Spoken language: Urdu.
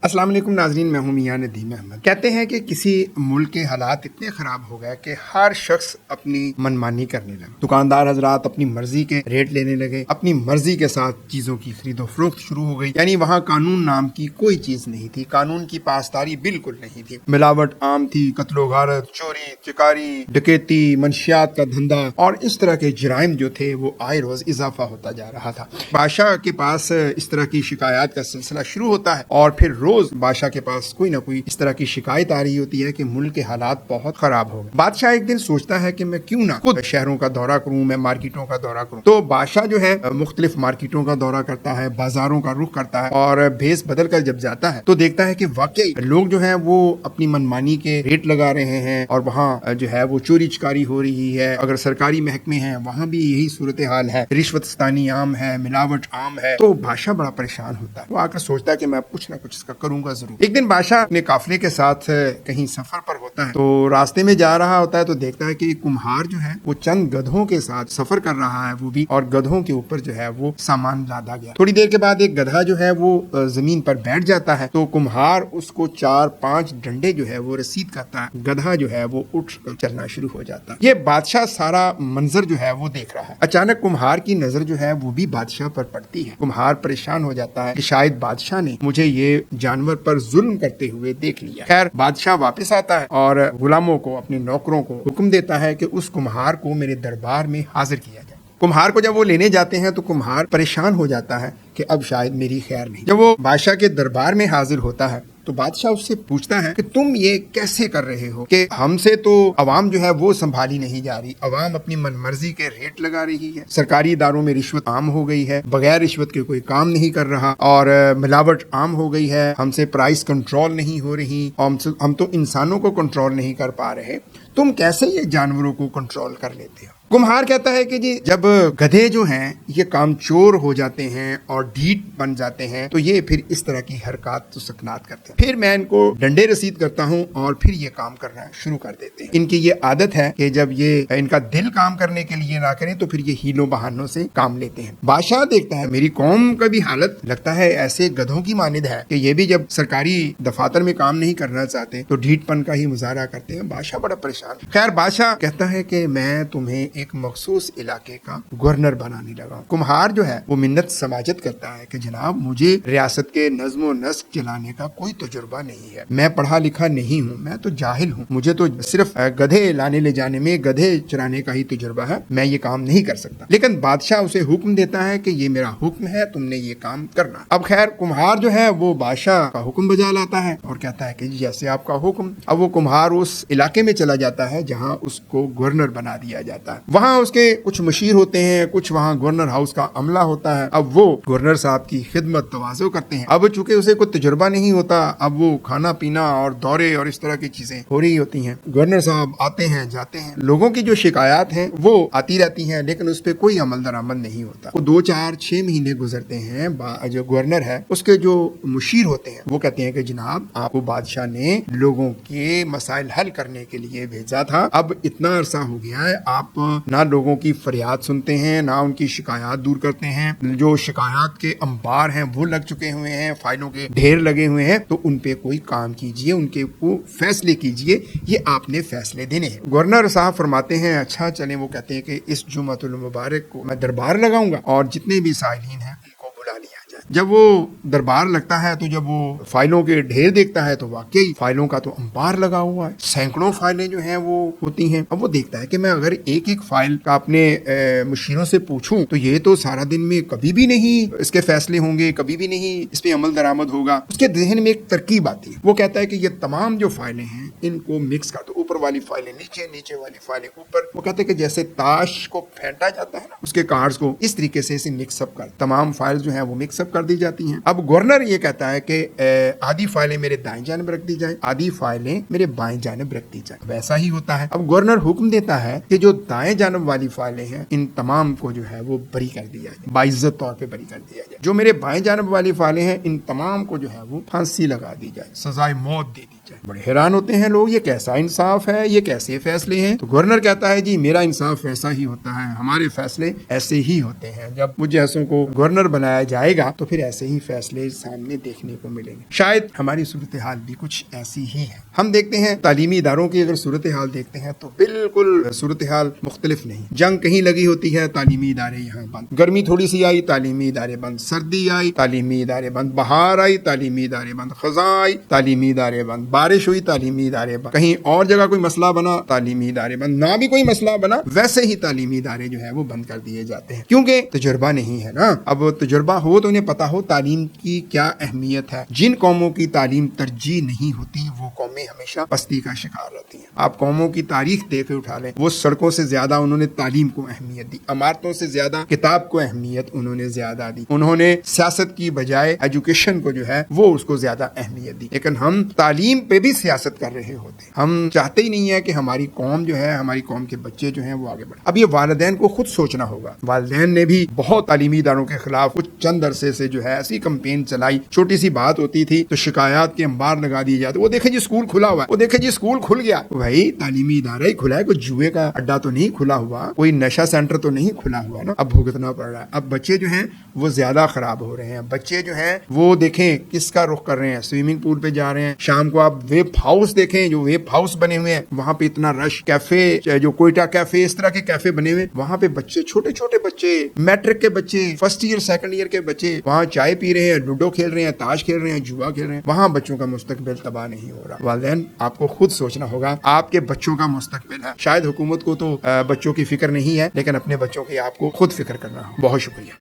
السلام علیکم ناظرین، میں ہوں میاں ندیم احمد۔ کہتے ہیں کہ کسی ملک کے حالات اتنے خراب ہو گئے کہ ہر شخص اپنی منمانی کرنے لگا، دکاندار حضرات اپنی مرضی کے ریٹ لینے لگے، اپنی مرضی کے ساتھ چیزوں کی خرید و فروخت شروع ہو گئی۔ یعنی وہاں قانون نام کی کوئی چیز نہیں تھی، قانون کی پاسداری بالکل نہیں تھی، ملاوٹ عام تھی، قتل و غارت، چوری چکاری، ڈکیتی، منشیات کا دھندا اور اس طرح کے جرائم جو تھے وہ آئے روز اضافہ ہوتا جا رہا تھا۔ بادشاہ کے پاس اس طرح کی شکایات کا سلسلہ شروع ہوتا ہے اور پھر روز بادشاہ کے پاس کوئی نہ کوئی اس طرح کی شکایت آ رہی ہوتی ہے کہ ملک کے حالات بہت خراب ہو گئے۔ بادشاہ ایک دن سوچتا ہے کہ میں کیوں نہ خود شہروں کا دورہ کروں، میں مارکیٹوں کا دورہ کروں۔ تو بادشاہ جو ہے مختلف مارکیٹوں کا دورہ کرتا ہے، بازاروں کا رخ کرتا ہے اور بھیس بدل کر جب جاتا ہے تو دیکھتا ہے کہ واقعی لوگ جو ہیں وہ اپنی منمانی کے ریٹ لگا رہے ہیں اور وہاں جو ہے وہ چوری چکاری ہو رہی ہے۔ اگر سرکاری محکمے ہیں وہاں بھی یہی صورتحال ہے، رشوت ستانی عام ہے، ملاوٹ عام ہے۔ تو بادشاہ بڑا پریشان ہوتا ہے، وہ آ کر سوچتا ہے کہ میں کچھ نہ کچھ اس کا کروں گا ضرور۔ ایک دن بادشاہ اپنے قافلے کے ساتھ کہیں سفر پر ہوتا ہے تو راستے میں جا رہا ہوتا ہے تو دیکھتا ہے کہ ایک کمہار جو ہے وہ چند گدھوں کے ساتھ سفر کر رہا ہے، وہ بھی، اور گدھوں کے اوپر جو ہے وہ سامان لادا گیا۔ تھوڑی دیر کے بعد ایک گدھا جو ہے وہ زمین پر بیٹھ جاتا ہے تو کمہار اس کو 4-5 ڈنڈے جو ہے وہ رسید کرتا ہے، گدھا جو ہے وہ اٹھ کر چلنا شروع ہو جاتا ہے۔ یہ بادشاہ سارا منظر جو ہے وہ دیکھ رہا ہے۔ اچانک کمہار کی نظر جو ہے وہ بھی بادشاہ پر پڑتی ہے۔ کمہار پریشان ہو جاتا ہے کہ شاید بادشاہ نے مجھے یہ جانور پر ظلم کرتے ہوئے دیکھ لیا۔ خیر بادشاہ واپس آتا ہے اور غلاموں کو، اپنے نوکروں کو حکم دیتا ہے کہ اس کمہار کو میرے دربار میں حاضر کیا جائے۔ کمہار کو جب وہ لینے جاتے ہیں تو کمہار پریشان ہو جاتا ہے کہ اب شاید میری خیر نہیں۔ جب وہ بادشاہ کے دربار میں حاضر ہوتا ہے تو بادشاہ اس سے پوچھتا ہے کہ تم یہ کیسے کر رہے ہو کہ ہم سے تو عوام جو ہے وہ سنبھالی نہیں جا رہی، عوام اپنی من مرضی کے ریٹ لگا رہی ہے، سرکاری اداروں میں رشوت عام ہو گئی ہے، بغیر رشوت کے کوئی کام نہیں کر رہا، اور ملاوٹ عام ہو گئی ہے، ہم سے پرائس کنٹرول نہیں ہو رہی، ہم تو انسانوں کو کنٹرول نہیں کر پا رہے، تم کیسے یہ جانوروں کو کنٹرول کر لیتے ہو؟ کمہار کہتا ہے کہ جی جب گدھے جو ہیں یہ کام چور ہو جاتے ہیں اور ڈھیٹ بن جاتے ہیں تو یہ پھر اس طرح کی حرکات تو سکنات کرتے ہیں، پھر میں ان کو ڈنڈے رسید کرتا ہوں اور پھر یہ کام کرنا شروع کر دیتے ہیں۔ ان کی یہ عادت ہے کہ جب یہ ان کا دل کام کرنے کے لیے نہ کریں تو پھر یہ ہیلوں بہانوں سے کام لیتے ہیں۔ بادشاہ دیکھتا ہے میری قوم کا بھی حالت لگتا ہے ایسے گدھوں کی مانند ہے کہ یہ بھی جب سرکاری دفاتر میں کام نہیں کرنا چاہتے تو ڈھیٹ پن کا ہی مظاہرہ کرتے ہیں۔ بادشاہ بڑا پریشان۔ خیر بادشاہ کہتا ہے کہ میں تمہیں ایک مخصوص علاقے کا گورنر بنانے لگا۔ کمہار جو ہے وہ منت سماجت کرتا ہے کہ جناب مجھے ریاست کے نظم و نسق چلانے کا کوئی تجربہ نہیں ہے، میں پڑھا لکھا نہیں ہوں، میں تو جاہل ہوں، مجھے تو صرف گدھے لانے لے جانے میں، گدھے چرانے کا ہی تجربہ ہے، میں یہ کام نہیں کر سکتا۔ لیکن بادشاہ اسے حکم دیتا ہے کہ یہ میرا حکم ہے، تم نے یہ کام کرنا۔ اب خیر کمہار جو ہے وہ بادشاہ کا حکم بجا لاتا ہے اور کہتا ہے کہ جیسے آپ کا حکم۔ اب وہ کمہار اس علاقے میں چلا جاتا ہے جہاں اس کو گورنر بنا دیا جاتا ہے۔ وہاں اس کے کچھ مشیر ہوتے ہیں، کچھ وہاں گورنر ہاؤس کا عملہ ہوتا ہے۔ اب وہ گورنر صاحب کی خدمت تواضع کرتے ہیں۔ اب چونکہ اسے کوئی تجربہ نہیں ہوتا، اب وہ کھانا پینا اور دورے اور اس طرح کی چیزیں ہو رہی ہوتی ہیں۔ گورنر صاحب آتے ہیں جاتے ہیں، لوگوں کی جو شکایات ہیں وہ آتی رہتی ہیں لیکن اس پہ کوئی عمل درآمد نہیں ہوتا۔ وہ 2-4-6 مہینے گزرتے ہیں، جو گورنر ہے اس کے جو مشیر ہوتے ہیں وہ کہتے ہیں کہ جناب آپ کو بادشاہ نے لوگوں کے مسائل حل کرنے کے لیے بھیجا تھا، اب اتنا عرصہ ہو گیا ہے آپ نہ لوگوں کی فریاد سنتے ہیں نہ ان کی شکایات دور کرتے ہیں، جو شکایات کے انبار ہیں وہ لگ چکے ہوئے ہیں، فائلوں کے ڈھیر لگے ہوئے ہیں، تو ان پہ کوئی کام کیجئے، ان کے کو فیصلے کیجئے، یہ آپ نے فیصلے دینے ہیں۔ گورنر صاحب فرماتے ہیں اچھا چلیں، وہ کہتے ہیں کہ اس جمعۃ المبارک کو میں دربار لگاؤں گا اور جتنے بھی سائلین ہیں ان کو بلا لیا جائے۔ جب وہ دربار لگتا ہے تو جب وہ فائلوں کے ڈھیر دیکھتا ہے تو واقعی فائلوں کا تو انبار لگا ہوا ہے، سینکڑوں فائلیں جو ہیں وہ ہوتی ہیں۔ اب وہ دیکھتا ہے کہ میں اگر ایک ایک فائل کا اپنے مشیروں سے پوچھوں تو یہ تو سارا دن میں کبھی بھی نہیں اس کے فیصلے ہوں گے، کبھی بھی نہیں اس پہ عمل درآمد ہوگا۔ اس کے ذہن میں ایک ترکیب آتی ہے، وہ کہتا ہے کہ یہ تمام جو فائلیں ہیں ان کو مکس کر دو، اوپر والی فائلیں نیچے، نیچے والی فائلیں اوپر۔ وہ کہتے ہیں کہ جیسے تاش کو پھینٹا جاتا ہے نا اس کے کارڈز کو، اس طریقے سے اسے مکس اپ کر، تمام فائل جو ہیں وہ مکس اپ کر دی جاتی ہیں۔ اب گورنر یہ کہتا ہے کہ آدھی فائلیں میرے دائیں جانب رکھ دی جائیں، آدھی فائلیں میرے بائیں جانب رکھ دی جائیں۔ ویسا ہی ہوتا ہے۔ اب گورنر حکم دیتا ہے کہ جو دائیں جانب والی فائلیں ہیں ان تمام کو جو ہے وہ بری کر دیا جائے، باعزت طور پہ بری کر دیا جائے۔ جو میرے بائیں جانب والی فائلیں ہیں ان تمام کو جو ہے وہ پھانسی لگا دی جائے، سزائے موت دے دی جائے۔ بڑے حیران ہوتے ہیں لوگ، یہ کیسا انصاف انصاف ہے، یہ کیسے فیصلے ہیں؟ تو گورنر کہتا ہے جی میرا انصاف ایسا ہی ہوتا ہے، ہمارے فیصلے ایسے ہی ہوتے ہیں، جب مجھ جیسوں کو گورنر بنایا جائے گا تو پھر ایسے ہی فیصلے سامنے دیکھنے کو ملیں گے۔ شاید ہماری صورتحال بھی کچھ ایسی ہی ہے۔ ہم دیکھتے ہیں تعلیمی اداروں کی اگر صورتحال دیکھتے ہیں تو بالکل صورتحال مختلف نہیں۔ جنگ کہیں لگی ہوتی ہے، تعلیمی ادارے یہاں بند، گرمی تھوڑی سی آئی تعلیمی ادارے بند، سردی آئی تعلیمی ادارے بند، بہار آئی تعلیمی ادارے بند، خزاں آئی تعلیمی ادارے بند، بارش ہوئی تعلیمی ادارے بند، کہیں اور جگہ کوئی مسئلہ بنا تعلیمی ادارے بند، نہ بھی کوئی مسئلہ بنا ویسے ہی تعلیمی ادارے جو ہے وہ بند کر دیے جاتے ہیں، کیونکہ تجربہ نہیں ہے نا۔ اب تجربہ ہو تو انہیں پتا ہو تعلیم کی کیا اہمیت ہے۔ جن قوموں کی تعلیم ترجیح نہیں ہوتی وہ قومیں ہمیشہ پستی کا شکار رہتی ہیں۔ آپ قوموں کی تاریخ دیکھ اٹھا لیں، وہ سڑکوں سے زیادہ انہوں نے تعلیم کو اہمیت دی، عمارتوں سے زیادہ کتاب کو اہمیت انہوں نے زیادہ دی، انہوں نے سیاست کی بجائے ایجوکیشن کو جو ہے وہ اس کو زیادہ اہمیت دی۔ لیکن ہم تعلیم پہ بھی سیاست کر رہے ہوتے ہیں، ہم چاہتے ہی نہیں ہے کہ ہماری قوم جو ہے، ہماری قوم کے بچے جو ہیں وہ آگے بڑھیں۔ اب یہ والدین کو خود سوچنا ہوگا۔ والدین نے بھی بہت تعلیمی اداروں کے خلاف کچھ چند عرصے سے جو ہے ایسی کمپین چلائی، چھوٹی سی بات ہوتی تھی تو شکایات کے انبار لگا دیے جاتے، وہ دیکھیں جی اسکول کھلا ہوا ہے، وہ دیکھیں جی اسکول کھل گیا، بھائی تعلیمی ادارہ ہی کھلا ہے، کوئی جوئے کا اڈا تو نہیں کھلا ہوا، کوئی نشہ سینٹر تو نہیں کھلا ہوا نا۔ اب بھگتنا پڑ رہا ہے، اب بچے جو ہیں وہ زیادہ خراب ہو رہے ہیں، بچے جو ہیں وہ دیکھیں کس کا رخ کر رہے ہیں، سوئمنگ پول پہ جا رہے ہیں، شام کو آپ ویب ہاؤس دیکھیں، جو ویب ہاؤس بنے ہوئے ہیں وہاں پہ اتنا رش، کیفے جو کوئٹہ کیفے، اس طرح کے کیفے بنے ہوئے، وہاں پہ بچے، چھوٹے چھوٹے بچے، میٹرک کے بچے، فرسٹ ایئر سیکنڈ ایئر کے بچے وہاں چائے پی رہے ہیں، لوڈو کھیل رہے ہیں، تاش کھیل رہے ہیں، جوا کھیل رہے ہیں، وہاں بچوں کا مستقبل تباہ نہیں ہو رہا۔ والدین آپ کو خود سوچنا ہوگا، آپ کے بچوں کا مستقبل ہے۔ شاید حکومت کو تو بچوں کی فکر نہیں ہے، لیکن اپنے بچوں کی آپ کو خود فکر کرنا ہو۔ بہت شکریہ۔